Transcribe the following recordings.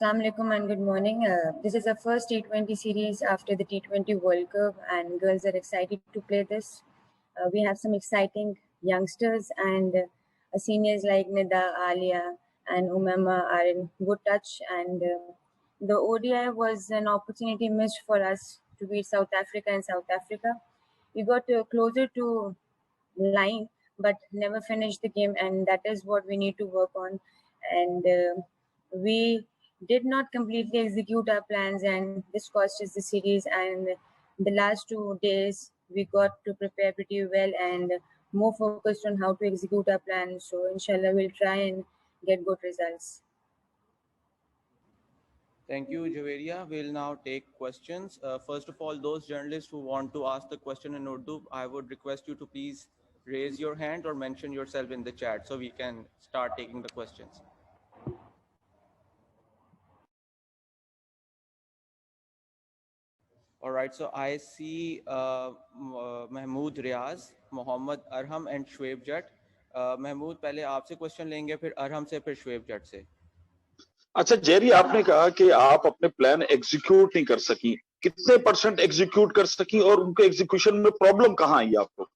Assalamu alaikum and good morning. This is the first T20 series after the T20 World Cup, and girls are excited to play this. We have some exciting youngsters, and seniors like Nida, Alia, and Umama are in good touch. And the ODI was an opportunity missed for us to beat South Africa in South Africa. We got closer to line, but never finished the game, and that is what we need to work on. And we did not completely execute our plans, and this cost us the series. And the last 2 days we got to prepare pretty well and more focused on how to execute our plans. So inshallah we'll try and get good results. Thank you, Javeria. We'll now take questions. First of all, those journalists who want to ask the question in Urdu, I would request you to please raise your hand or mention yourself in the chat so we can start taking the questions. All right, so I see Mahmood Riaz, Mohammad Arham and Shoaib Jatt. Mahmood, पहले आपसे question लेंगे, फिर अरहम से, फिर शोएब जट से. अच्छा Jerry, आपने कहा कि आप अपने प्लान एग्जीक्यूट नहीं कर सकी, कितने % एग्जीक्यूट कर सकी और उनके एग्जीक्यूशन में प्रॉब्लम कहां आई आपको?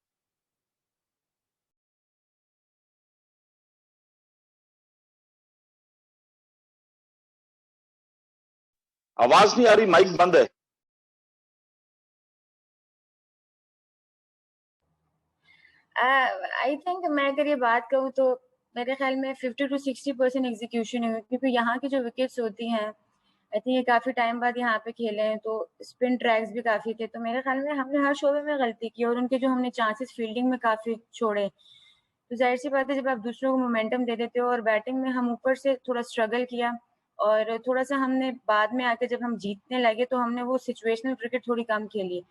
आवाज नहीं आ रही, माइक बंद है. आई थिंक मैं अगर ये बात कहूँ तो मेरे ख्याल में 50 to 60% एग्जीक्यूशन है, क्योंकि यहाँ की जो विकेट्स होती हैं आई थिंक ये काफ़ी टाइम बाद यहाँ पे खेले हैं, तो स्पिन ट्रैक्स भी काफ़ी थे, तो मेरे ख्याल में हमने हर शोबे में गलती की और उनके जो हमने चांसेस फील्डिंग में काफ़ी छोड़े. तो जाहिर सी बात है जब आप दूसरों को मोमेंटम दे देते हो, और बैटिंग में हम ऊपर से थोड़ा स्ट्रगल किया और थोड़ा सा हमने बाद में आके जब हम जीतने लगे तो हमने वो सिचुएशनल क्रिकेट थोड़ी कम खेली,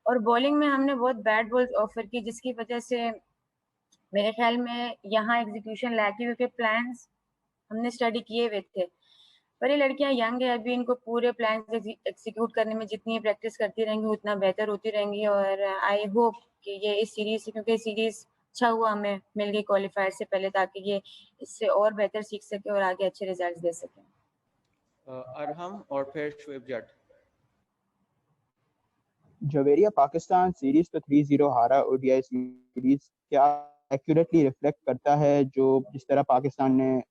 और बॉलिंग में हमने बहुत बैड बॉल्स ऑफर की, जिसकी वजह से मेरे ख्याल में यहाँ एग्जीक्यूशन लैग की, क्योंकि प्लान्स हमने स्टडी किए हुए थे. पर ये लड़कियां यंग है अभी, इनको पूरे प्लान एग्जीक्यूट करने में जितनी प्रैक्टिस करती रहेंगी उतना बेहतर होती रहेंगी, और आई होप कि ये इस सीरीज से, क्योंकि सीरीज अच्छा हुआ हमें मिल गई क्वालिफायर से पहले, ताकि ये इससे और बेहतर सीख सके और आगे अच्छे रिजल्ट्स दे सके. अरहम और फिर शोएब जट. जवेरिया, पाकिस्तान सीरीज तो 3-0 हारा. ओडीआई सीरीज क्या एक्यूरेटली रिफ्लेक्ट करता है जो जिस तरह पाकिस्तान ने,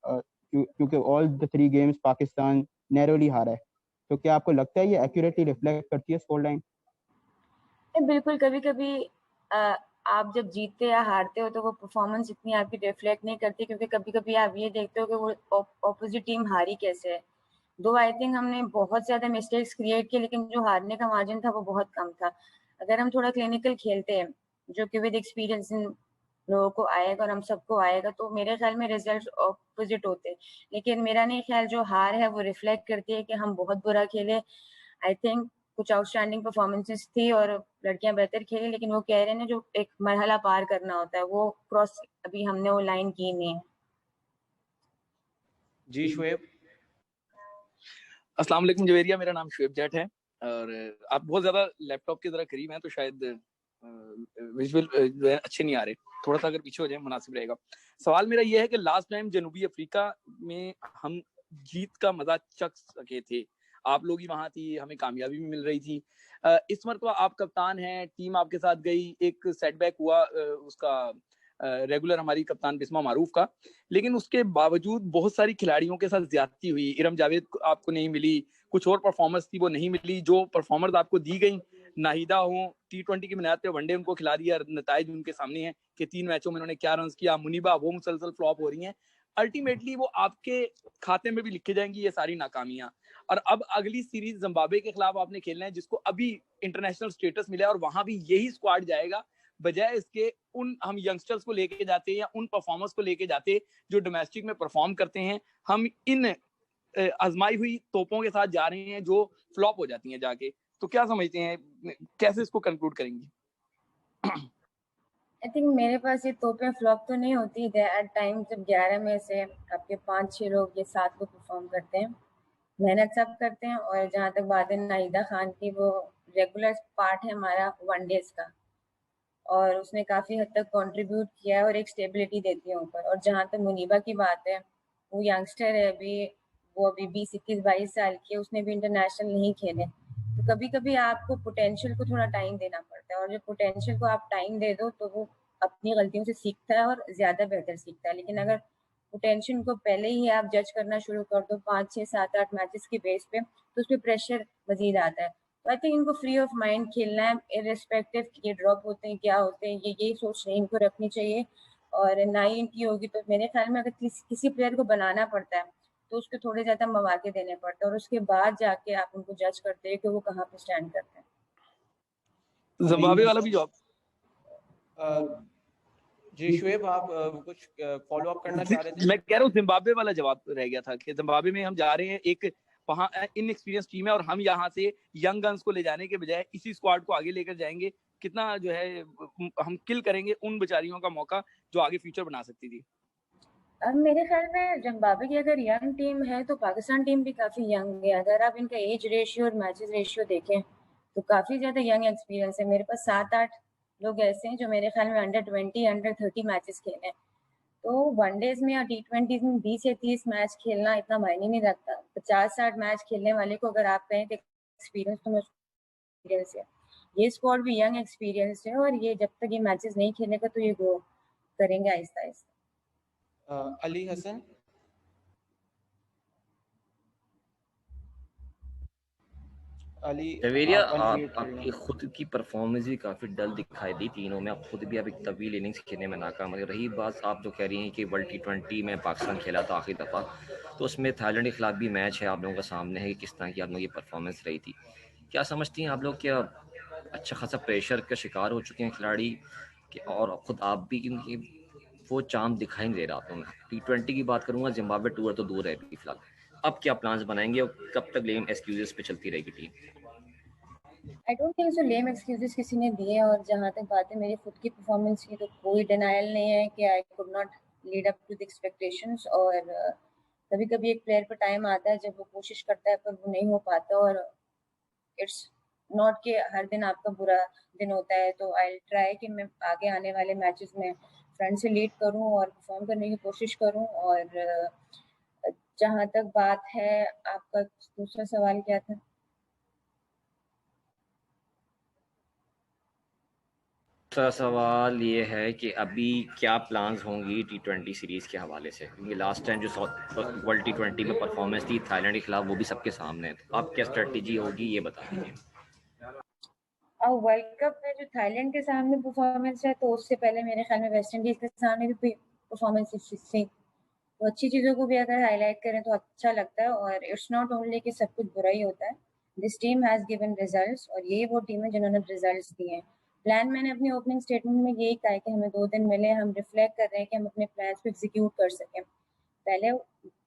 क्योंकि all the 3 games Pakistan narrowly हारा है, तो क्या आपको लगता है ये एक्यूरेटली रिफ्लेक्ट करती है स्कोर लाइन? बिल्कुल. कभी कभी आप जब जीतते या हारते हो तो वो परफॉर्मेंस इतनी आपकी रिफ्लेक्ट नहीं करती, क्योंकि कभी कभी आप ये देखते हो कि वो ऑपोजिट टीम हारी कैसे है. दो आई थिंक हमने बहुत ज्यादा मिस्टेक्स क्रिएट किए, लेकिन जो हारने का मार्जिन था वो बहुत कम था. अगर हम थोड़ा क्लिनिकल खेलते हैं, जो कि विद एक्सपीरियंस इन लोगों को आएगा और हम सबको आएगा, तो मेरे ख्याल में रिजल्ट ऑपोजिट होते. लेकिन मेरा नहीं ख्याल जो हार है वो रिफ्लेक्ट करती है कि हम बहुत बुरा खेले. आई थिंक कुछ आउटस्टैंडिंग परफॉर्मेंसेस थी और लड़कियां बेहतर खेली, लेकिन वो कह रहे हैं ना जो एक मरहला पार करना होता है वो क्रॉस अभी हमने वो लाइन की नहीं है. जी शोएब. अस्सलाम वालेकुम जवेरिया, मेरा नाम शोएब जट है और आप बहुत ज्यादा लैपटॉप की तरह करीब हैं तो शायद विजुअल जो है अच्छे नहीं आ रहे, थोड़ा सा अगर पीछे हो जाए मुनासिब रहेगा. सवाल मेरा ये है कि लास्ट टाइम जनूबी अफ्रीका में हम जीत का मजा चख सके थे, आप लोग ही वहां थी, हमें कामयाबी भी मिल रही थी. इस मरतबा आप कप्तान हैं, टीम आपके साथ गई, एक सेटबैक हुआ उसका रेगुलर हमारी कप्तान बिस्मा मारूफ का, लेकिन उसके बावजूद बहुत सारी खिलाड़ियों के साथ ज्यादती हुई. इरम जावेद आपको नहीं मिली, कुछ और परफॉर्मेंस थी वो नहीं मिली. जो परफॉर्मेंस आपको दी गई, नाहिदा हो T20 की बुनियाद पे वनडे उनको खिला दिया, नताइज उनके सामने हैं कि 3 मैचों में उन्होंने क्या रन किया. मुनीबा वो मुसलसल फ्लॉप हो रही हैं, अल्टीमेटली वो आपके खाते में भी लिखे जाएंगी ये सारी नाकामियां. और अब अगली सीरीज जिम्बाब्वे के खिलाफ आपने खेलना है, जिसको अभी इंटरनेशनल स्टेटस मिला है, और वहां भी यही स्क्वाड जाएगा, बजाय इसके उन हम यंगस्टर्स को लेके जाते हैं या उन परफॉर्मर्स को लेके जाते जो डोमेस्टिक में परफॉर्म करते हैं. हम इन आजमाई हुई तोपों के साथ जा रहे हैं जो फ्लॉप हो जाती हैं जाके. तो क्या समझते हैं, कैसे इसको कंक्लूड करेंगे? आई थिंक मेरे पास ये तोपें फ्लॉप तो नहीं होती. एट टाइम जब 11 में से आपके 5-6 लोग ये 7 को परफॉर्म करते हैं, मेहनत सब करते हैं, और जहाँ तक बात है नाहिदा खान की, वो रेगुलर पार्ट है हमारा वनडेज का, और उसने काफ़ी हद तक कंट्रीब्यूट किया है और एक स्टेबिलिटी देती है ऊपर. और जहाँ तक मुनीबा की बात है, वो यंगस्टर है अभी, वो अभी 20-21-22 साल की है, उसने भी इंटरनेशनल नहीं खेले। तो कभी कभी आपको पोटेंशियल को थोड़ा टाइम देना पड़ता है, और जब पोटेंशियल को आप टाइम दे दो तो वो अपनी गलतियों से सीखता है और ज़्यादा बेहतर सीखता है। लेकिन अगर पोटेंशियल को पहले ही आप जज करना शुरू कर दो 5, 6, 7, 8 मैचेस के बेस पे, तो उस पर प्रेशर मजीद आता है। तो आई थिंक इनको फ्री ऑफ माइंड खेलना है, इर्रेस्पेक्टिव ये ड्रॉप होते हैं क्या होते हैं, ये सोच नहीं इनको रखनी चाहिए। और ना ही इनकी होगी तो मेरे ख्याल में अगर किसी प्लेयर को बनाना पड़ता है तो उसको थोड़े ज़्यादा मौके देने पड़ते हैं, और उसके बाद जाके आप उनको जज करते हैं कि वो कहाँ पे स्टैंड करते हैं। जिम्बाब्वे वाला भी जॉब जी शुएब, आप कुछ फॉलो अप करना चाह रहे थे? मैं कह रहा हूँ जिम्बाब्वे वाला जवाब रह गया था कि जिम्बाब्वे में हम जा रहे हैं, एक वहाँ इनएक्सपीरियंस टीम है और हम यहाँ से यंग गन्स को ले जाने के बजाय इसी स्क्वाड को आगे लेकर जाएंगे। कितना जो है हम किल करेंगे उन बेचारियों का मौका जो आगे फ्यूचर बना सकती थी। अब मेरे ख्याल में जिम्बाब्वे की अगर यंग टीम है तो पाकिस्तान टीम भी काफ़ी यंग है। अगर आप इनका एज रेशियो और मैचेस रेशियो देखें तो काफ़ी ज़्यादा यंग एक्सपीरियंस है। मेरे पास 7-8 लोग ऐसे हैं जो मेरे ख्याल में अंडर 20 अंडर 30 मैचेस खेले हैं। तो वनडेज में या T20 में 20 या 30 मैच खेलना इतना मायने नहीं रखता। 50-60 मैच खेलने वाले को अगर आप कहें कि एक्सपीरियंस, तो एक्सपीरियंस है। ये स्क्वाड भी यंग एक्सपीरियंस है, और ये जब तक ये मैचेस नहीं खेलेगा तो ये ग्रो करेंगे आहिस्ता आहिस्ता। अली हसन। अली जवेरिया, अनम्यूट कर आपकी लें। खुद की परफॉर्मेंस भी काफ़ी डल दिखाई दी तीनों में। आप खुद भी अब एक तवील इनिंग्स खेलने में नाकाम हुए। रही बात आप जो कह रही हैं कि वर्ल्ड T20 में पाकिस्तान खेला था आखिरी दफ़ा, तो उसमें थाईलैंड के खिलाफ भी मैच है, आप लोगों के सामने है कि किस तरह की आप लोगों की परफॉर्मेंस रही थी। क्या समझती हैं आप लोग, क्या अच्छा खासा प्रेशर का शिकार हो चुके हैं खिलाड़ी कि, और ख़ुद आप भी, क्योंकि वो चांद दिखाई नहीं दे रहा आपको। T20 की बात करूँगा, जिम्बाब्वे टूर तो दूर है अभी फिलहाल। अब क्या प्लान्स बनाएंगे और कब तक लेम एक्सक्यूजेस पे चलती रहेगी team? I don't think so lame excuses किसी ने दिए। और जहाँ तक बात है मेरी खुद की परफॉर्मेंस की, तो कोई डिनायल नहीं है कि I could not lead up to the expectations. और कभी कभी एक प्लेयर पर टाइम आता है जब वो कोशिश करता है पर वो नहीं हो पाता, और इट्स नॉट कि हर दिन आपका बुरा दिन होता है। तो आई ट्राई कि मैं आगे आने वाले मैचेस में फ्रंट से लीड करूं और परफॉर्म करने की कोशिश करूं। और जहाँ तक बात है, आपका दूसरा सवाल क्या था? दूसरा सवाल ये है कि अभी क्या प्लान्स होंगी T20 सीरीज़ के हवाले से, क्योंकि लास्ट टाइम जो वर्ल्ड T20 में परफॉर्मेंस थी थाईलैंड के खिलाफ वो भी सबके सामने है। तो अब क्या स्ट्रेटजी होगी ये बता दीजिए। और वर्ल्ड कप में जो थाईलैंड के सामने परफॉर्मेंस है, तो उससे पहले मेरे ख्याल में वेस्ट इंडीज के सामने भी परफॉर्मेंस थी। तो अच्छी चीज़ों को भी अगर हाईलाइट करें तो अच्छा लगता है। और इट्स नॉट ओनली कि सब कुछ बुरा ही होता है। This team has given results, और ये वो टीम है जिन्होंने रिजल्ट्स दिए हैं। प्लान मैंने अपनी ओपनिंग स्टेटमेंट में यही कहा है कि हमें 2 दिन मिले, हम रिफ्लेक्ट कर रहे हैं कि हम अपने प्लान्स को एग्जीक्यूट कर सकें। पहले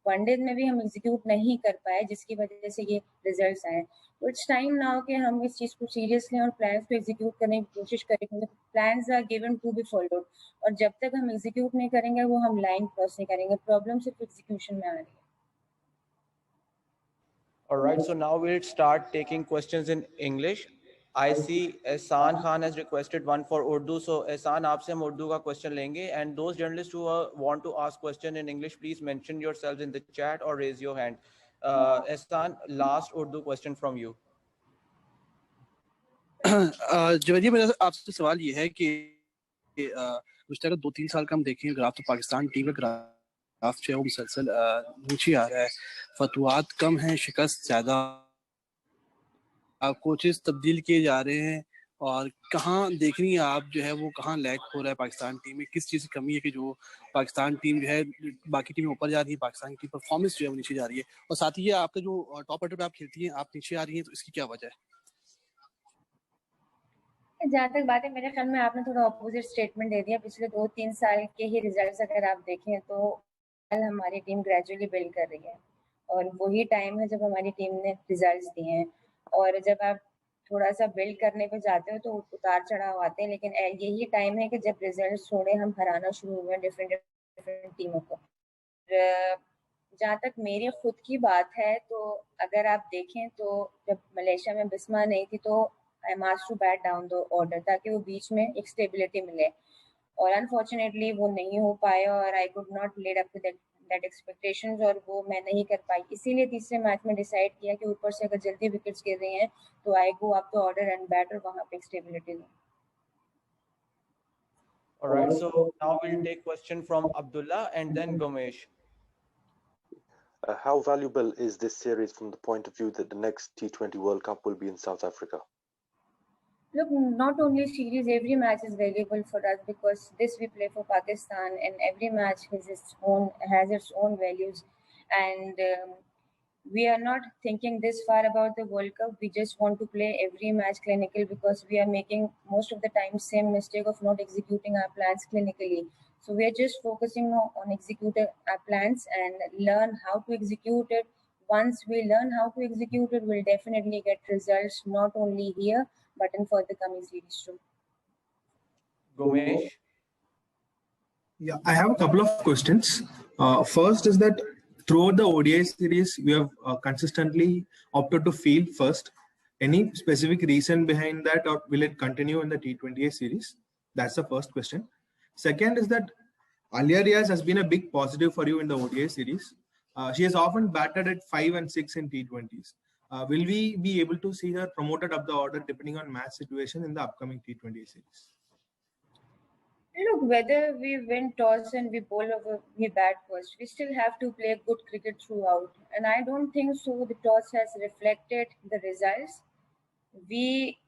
वनडे में भी हम एग्जीक्यूट नहीं कर पाए, जिसकी वजह से ये रिजल्ट्स आए। तो इट्स टाइम नाउ कि हम इस चीज़ को सीरियस लें और प्लान्स को एग्जीक्यूट करने की कोशिश करें, क्योंकि plans are given to be followed. और जब तक हम एग्जीक्यूट नहीं करेंगे वो हम लाइन क्रॉस नहीं करेंगे। प्रॉब्लम सिर्फ एग्जीक्यूशन में आ रही है। All right, so now we'll start taking questions in English. I see Ehsan Khan has requested one for Urdu. So Ehsan, आपसे हम Urdu का question लेंगे, and those journalists who want to ask question in English, please mention yourselves in the chat or raise your hand. Ehsan, last Urdu question from you. Javeria, मेरा आपसे सवाल ये है कि गुज़श्ता 2-3 साल का हम देखें ग्राफ, तो पाकिस्तान टीम का ग्राफ जो है वो मुसलसल नीचे आ रहा है। फतवात कम हैं, शिकस्त ज़्यादा, कोचेस तब्दील किए जा रहे हैं। और कहाँ देख रही हैं आप जो है वो कहाँ लैग हो रहा है पाकिस्तान टीम में? किस चीज़ की कमी है कि जो पाकिस्तान टीम जो है बाकी टीमें ऊपर जा रही है, पाकिस्तान की परफॉर्मेंस जो है वो नीचे जा रही है? और साथ ही ये आपका जो टॉप ऑर्डर पे आप खेलती हैं, आप नीचे आ रही हैं, तो इसकी क्या वजह है? जहाँ तक बात है, मेरे ख्याल में आपने थोड़ा अपोजिट स्टेटमेंट दे दिया। पिछले 2-3 साल के ही रिजल्ट्स अगर आप देखें तो कल हमारी टीम ग्रेजुअली बिल्ड कर रही है, और वही टाइम है जब हमारी टीम ने रिजल्ट्स दिए हैं। और जब आप थोड़ा सा बिल्ड करने पे जाते हो तो उतार चढ़ाव आते हैं, लेकिन यही टाइम है कि जब रिजल्ट्स थोड़े हम हराना शुरू हुए डिफरेंट डिफरेंट टीमों को। जहाँ तक मेरी खुद की बात है, तो अगर आप देखें तो जब मलेशिया में बिस्मा नहीं थी तो I am asked to bat down the order, ताकि वो बीच में एक स्टेबिलिटी मिले। और अनफॉर्चुनेटली वो नहीं हो पाया, और I could not lead up to that that expectations, और वो मैं नहीं कर पाई। इसीलिए तीसरे मैच में डिसाइड किया कि ऊपर से अगर जल्दी विकेट्स गिर रही हैं तो I go up the order and bat, और वहाँ पे स्टेबिलिटी दूँ। All right, so now we'll take question from Abdullah and then Gomesh. How valuable is this series from the point of view that the next T20 World Cup will be in South Africa? Look, not only series, every match is valuable for us because this we play for Pakistan, and every match has its own values. And we are not thinking this far about the World Cup. We just want to play every match clinical because we are making most of the time same mistake of not executing our plans clinically. So we are just focusing on executing our plans and learn how to execute it. Once we learn how to execute it, we'll definitely get results not only here but in further coming series too. Gomesh? Yeah, I have a couple of questions. First is that throughout the ODI series, we have consistently opted to field first. Any specific reason behind that, or will it continue in the T20A series? That's the first question. Second is that Alia Riaz has been a big positive for you in the ODI series. She has often batted at 5 and 6 in T20s. Will we be able to see her promoted up the order depending on match situation in the upcoming T20 series? Look, whether we win toss and we bowl or we bat first, we still have to play good cricket throughout. And I don't think so the toss has reflected the results. We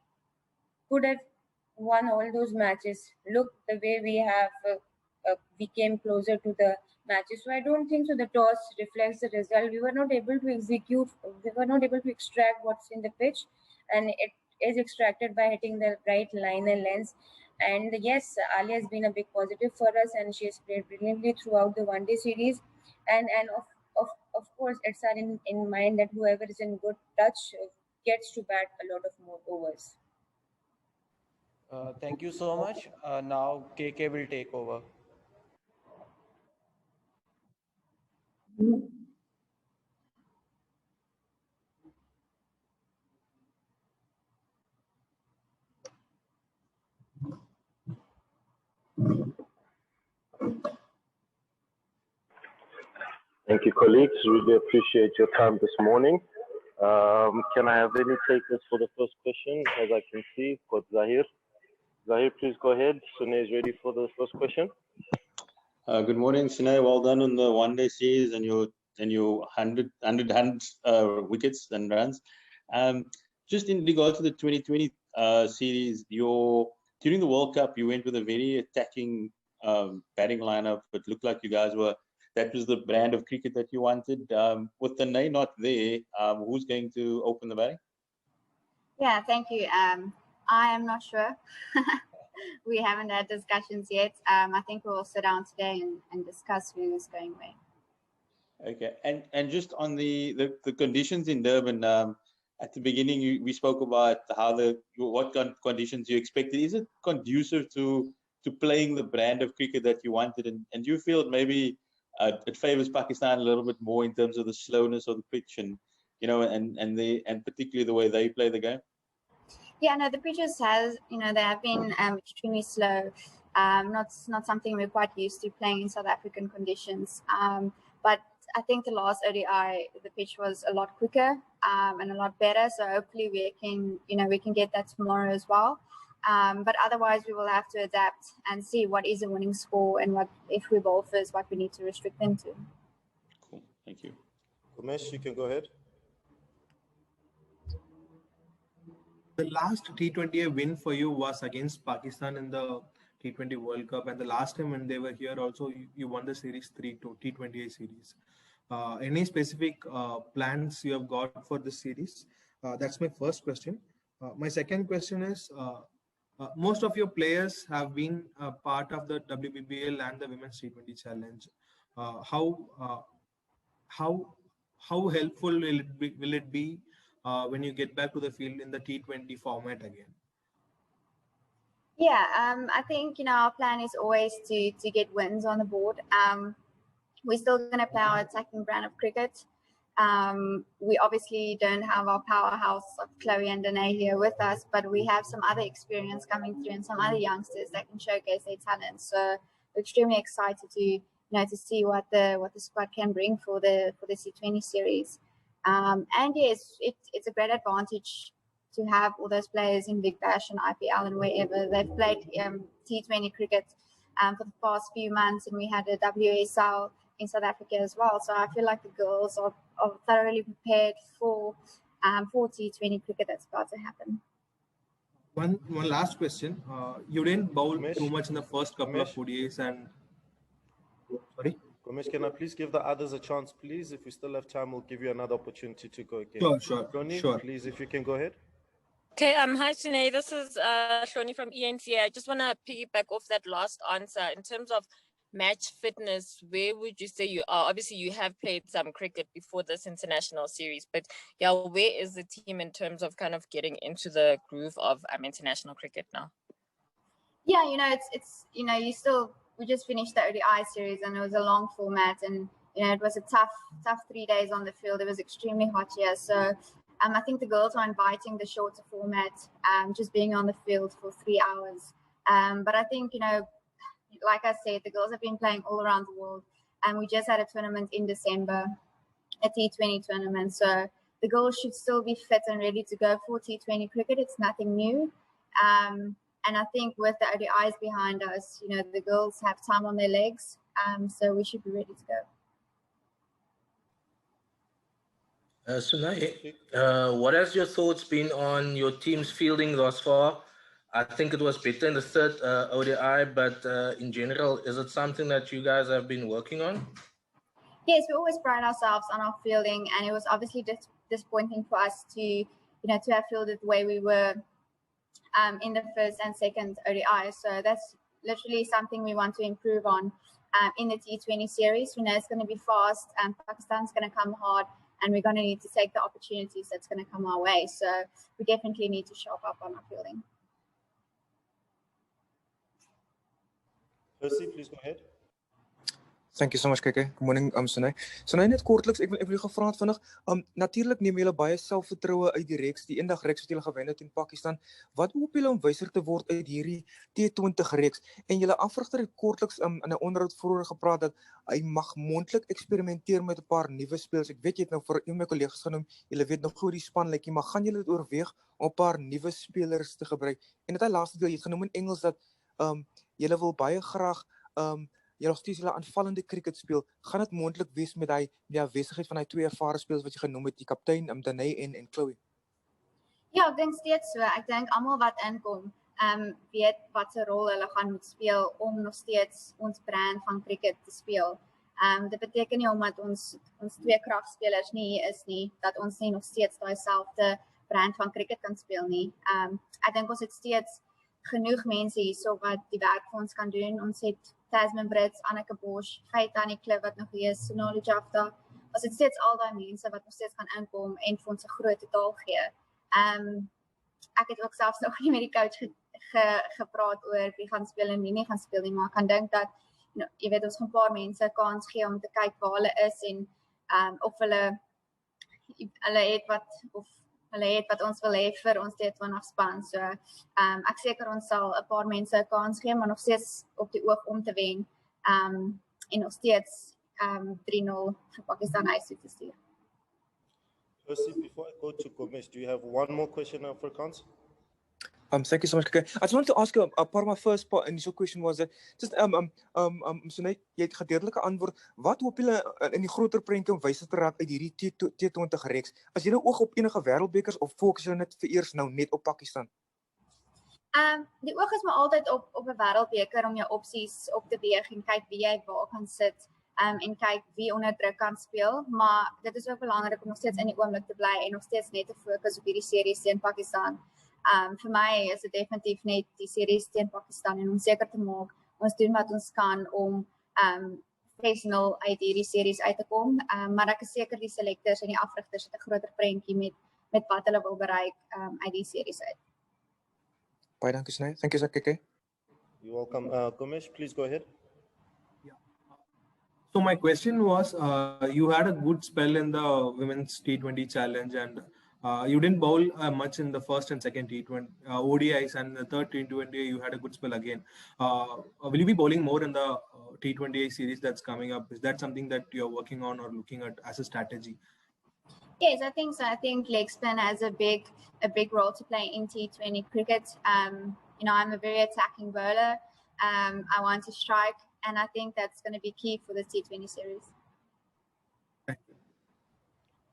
could have won all those matches. Look, the way we came closer to the matches. So I don't think so the toss reflects the result. We were not able to execute, we were not able to extract what's in the pitch, and it is extracted by hitting the right line and length. And yes, Alia has been a big positive for us, and she has played brilliantly throughout the one-day series. And of course, it's in mind that whoever is in good touch gets to bat a lot of more overs. Thank you so much. Now KK will take over. Thank you, colleagues. Really appreciate your time this morning. Can I have any takers for the first question? As I can see, got Zahir. Zahir, please go ahead. Sunay is ready for the first question. Good morning, Sunay. Well done on the one-day series and your 100 wickets and runs. Just in regard to the 2020 series, during the World Cup, you went with a very attacking batting lineup. It looked like you guys that was the brand of cricket that you wanted. With the Nay not there, who's going to open the batting? Yeah, thank you. I am not sure. We haven't had discussions yet. I think we'll sit down today and discuss who's going where. Okay, and just on the conditions in Durban, at the beginning we spoke about what conditions you expected. Is it conducive to playing the brand of cricket that you wanted, and do you feel maybe it favors Pakistan a little bit more in terms of the slowness of the pitch and particularly the way they play the game? Yeah, no, the pitches they have been extremely slow. Not something we're quite used to playing in South African conditions. But I think the last ODI, the pitch was a lot quicker and a lot better. So hopefully we can get that tomorrow as well. But otherwise we will have to adapt and see what is a winning score and what, if we bowl first, what we need to restrict them to. Cool, thank you. Umesh, you can go ahead. The last T20A win for you was against Pakistan in the T20 World Cup, and the last time when they were here also, you won the series 3-2 T20A series. Any specific plans you have got for this series? That's my first question. My second question is, most of your players have been part of the WBBL and the Women's T20 Challenge. How helpful will it be when you get back to the field in the T20 format again? Yeah, I think our plan is always to get wins on the board. We're still going to play our attacking brand of cricket. We obviously don't have our powerhouse of Chloe and Danae here with us, but we have some other experience coming through and some other youngsters that can showcase their talents. So we're extremely excited to to see what the squad can bring for the T20 series. And yes, it's a great advantage to have all those players in Big Bash and IPL and wherever they've played T20 cricket for the past few months, and we had a WSL in South Africa as well. So I feel like the girls are thoroughly prepared for T20 cricket that's about to happen. One last question. You didn't bowl too much in the first couple of ODIs, and sorry. Gomesh, can I please give the others a chance, please? If we still have time, we'll give you another opportunity to go again. Sure. Shoni, Sure. please, if you can go ahead. Okay, hi Sinead, this is Shoni from ENCA. I just want to piggyback off that last answer. In terms of match fitness, where would you say you are? Obviously, you have played some cricket before this international series, but yeah, where is the team in terms of kind of getting into the groove of international cricket now? Yeah, it's we just finished the ODI series, and it was a long format, and it was a tough 3 days on the field. It was extremely hot here, so I think the girls are inviting the shorter format, just being on the field for 3 hours. But I think like I said, the girls have been playing all around the world, and we just had a tournament in December, a T20 tournament. So the girls should still be fit and ready to go for T20 cricket. It's nothing new. And I think with the ODIs behind us, the girls have time on their legs, so we should be ready to go. Sunay, what has your thoughts been on your team's fielding thus far? I think it was better in the third ODI, but in general, is it something that you guys have been working on? Yes, we always pride ourselves on our fielding, and it was obviously disappointing for us to have fielded the way we were in the first and second ODI. So that's literally something we want to improve on in the T20 series. We know it's going to be fast, and Pakistan's going to come hard, and we're going to need to take the opportunities that's going to come our way. So we definitely need to sharp up on our fielding. Percy, please go ahead. Thank you so much, KK. Good morning, Sunay. Sunay, net kortliks, ek wil gevra het vinnig. Natuurlik neem julle baie selfvertroue uit die reeks, die eendag reeks wat julle gewen het in Pakistan. Wat hoop julle om wyser te word uit hierdie T20 reeks? En julle afrigter het kortliks in 'n onderhoud vroeër gepraat dat hy mag mondelik eksperimenteer met 'n paar nuwe spelers. Ek weet jy het nou vir een van my kollegas genoem, julle weet nog hoe die span lyk, maar gaan julle dit oorweeg om 'n paar nuwe spelers te gebruik? En dit hy laaste deel jy het genoem in Engels dat julle wil baie graag jy nog steeds julle aanvallende cricket speel. Gaan dit moontlik wees met die afwesigheid van die twee ervare spelers wat jy genoem het, die kaptein Danay en Chloe? Ja, ek dink steeds so. Ek dink almal wat inkom, weet wat se rol hulle gaan moet speel om nog steeds ons brand van cricket te speel. Dit beteken nie omdat ons twee kragspelers nie hier is nie, dat ons nie nog steeds daai selfde brand van cricket kan speel nie. Ek dink ons het steeds genoeg mense hierso wat die werk vir ons kan doen. Ons het Tasman Brits, Anneke Bosch, Gaitani Klip wat nog hier is, Sonali Jafta. Ons het steeds al daai mense wat nog steeds kan inkom en vir ons 'n groot totaal gee. Ek het ook selfs nog nie met die coach gepraat oor wie gaan speel en wie nie gaan speel nie, maar ek kan dink dat jy weet ons gaan 'n paar mense 'n kans gee om te kyk waar hulle is en of hulle het wat ons wil hê vir ons T20 span. So ek seker ons sal 'n paar mense 'n kans gee, maar nog steeds op die oog om te wen en nog steeds 3-0 vir Pakistan huis toe te stuur. Percy, before I go to Gomesh, do you have one more question in Afrikaans? Thank you so much, KK. I just wanted to ask a part of my first initial question was that just so net jy het gedeeltelike antwoord. Wat hoop julle in die groter prentjie om wyser te raak uit hierdie T20 reeks? As julle oog op enige wêreldbekers of fokus julle net vir eers nou net op Pakistan? Die oog is maar altyd op 'n wêreldbeker om jou opsies op te weeg en kyk wie jy waar kan sit en kyk wie onder druk kan speel, maar dit is ook belangrik om nog steeds in die oomblik te bly en nog steeds net te fokus op hierdie series teen Pakistan. Vir my is dit definitief net die series teen Pakistan en om seker te maak ons doen wat ons kan om professional uit hierdie series uit te kom, maar ek is seker die selektors en die afrigters het 'n groter prentjie met wat hulle wil bereik uit die series uit. Baie dankie Snay. Thank you, KK. You're welcome. Gomesh, please go ahead. So my question was, you had a good spell in the Women's T20 Challenge, and You didn't bowl much in the first and second T20 ODIs, and the third T20 you had a good spell again. Will you be bowling more in the T20I series that's coming up? Is that something that you're working on or looking at as a strategy? Yes, I think so. I think leg spin has a big role to play in T20 cricket. You know, I'm a very attacking bowler. I want to strike, and I think that's going to be key for the T20 series.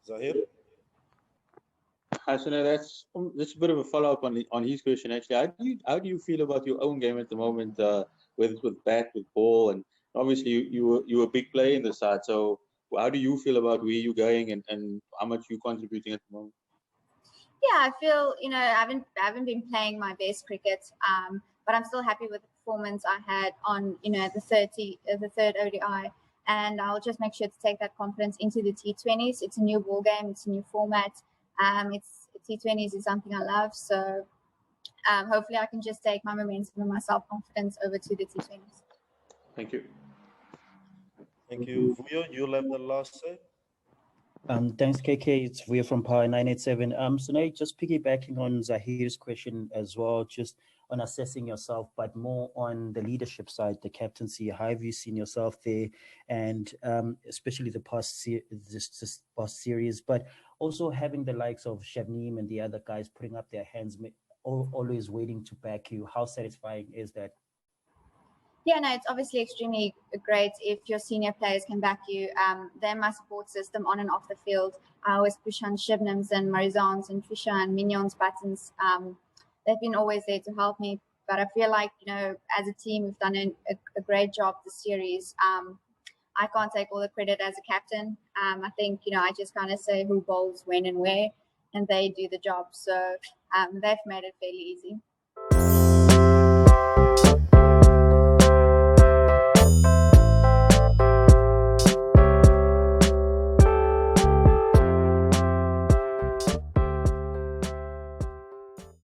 Zahir? Hi, Sunay, that's a bit of a follow-up on his question, actually. How do you feel about your own game at the moment, with bat, with ball, and obviously you were a big player in the side, so how do you feel about where you're going and how much you're contributing at the moment? Yeah, I feel, you know, I haven't been playing my best cricket, but I'm still happy with the performance I had on, you know, the third ODI, and I'll just make sure to take that confidence into the T20s. It's a new ball game, it's a new format. T20s is something I love, so hopefully I can just take my momentum and my self-confidence over to the T20s. Thank you. Thank you. Vuyo, you'll have the last say. Thanks, KK. It's Vuyo from Power 987. Sunay, just piggybacking on Zahir's question as well, just on assessing yourself, but more on the leadership side, the captaincy. How have you seen yourself there, and especially the past this past series, but also having the likes of Shabneem and the other guys putting up their hands, always waiting to back you. How satisfying is that? Yeah, no, it's obviously extremely great if your senior players can back you. They're my support system on and off the field. I always push on Shibnams and Marizans and Fisher and Mignon's buttons. They've been always there to help me. But I feel like, you know, as a team, we've done a great job this series. I can't take all the credit as a captain. I think, you know, I just kind of say who bowls when and where, and they do the job. So they've made it fairly easy.